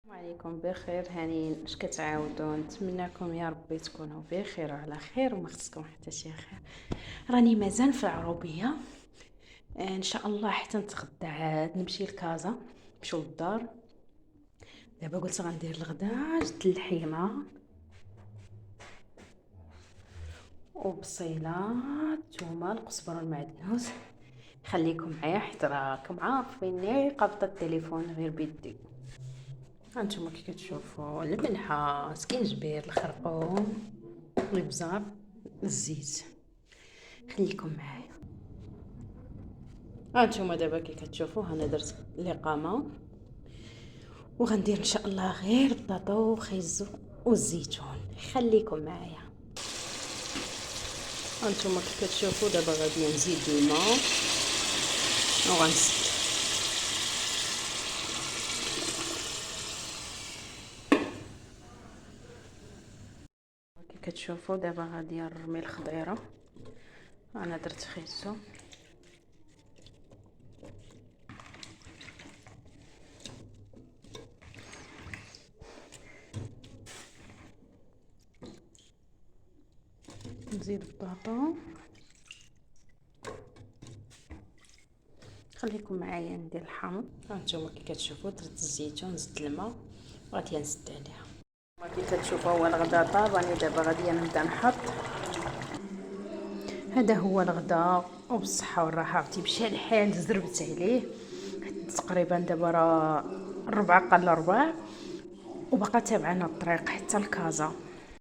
السلام عليكم، بخير هانيين. اش كتعاودوا؟ نتمنىكم يا ربي تكونوا بخير وعلى خير وما خصكم حتى شي خير. راني مازال في العروبيه، ان شاء الله حتى نتغدى عاد نمشي لكازا، نمشيو للدار. دابا قلت غندير الغدا، جبت اللحيمه وبصيله، الثومه، القزبر والمعدنوس. خليكم معايا حيت راكم عارفيني قابضه التليفون غير بيدي. هانتوما كي كتشوفوا الملحه، سكينجبير، الخرقوم، الابزار، الزيت. خليكم معايا. هانتوما دابا كي كتشوفوا انا درت الاقامه، وغندير ان شاء الله غير البطاطا وخيزو والزيتون. خليكم معايا. هانتوما كي كتشوفوا دابا غادي نزيد الماء وغنسد. كي كتشوفوا دابا غادي نرمي الخضيره. انا درت خيزو، نزيد البطاطا. خليكم معايا ندير الحامض. هانتوما كي كتشوفوا درت الزيتون، زدت الماء وغادي نزيد عليها. كي كتشوفوا هو الغدا طاب، راني دابا غادي نبدا نحط. هذا هو الغدا وبالصحه والراحه. عرفتي مشى الحال، زربت عليه تقريبا. دابا راه الربعه قال الربع، وبقى تابعنا الطريق حتى لكازا.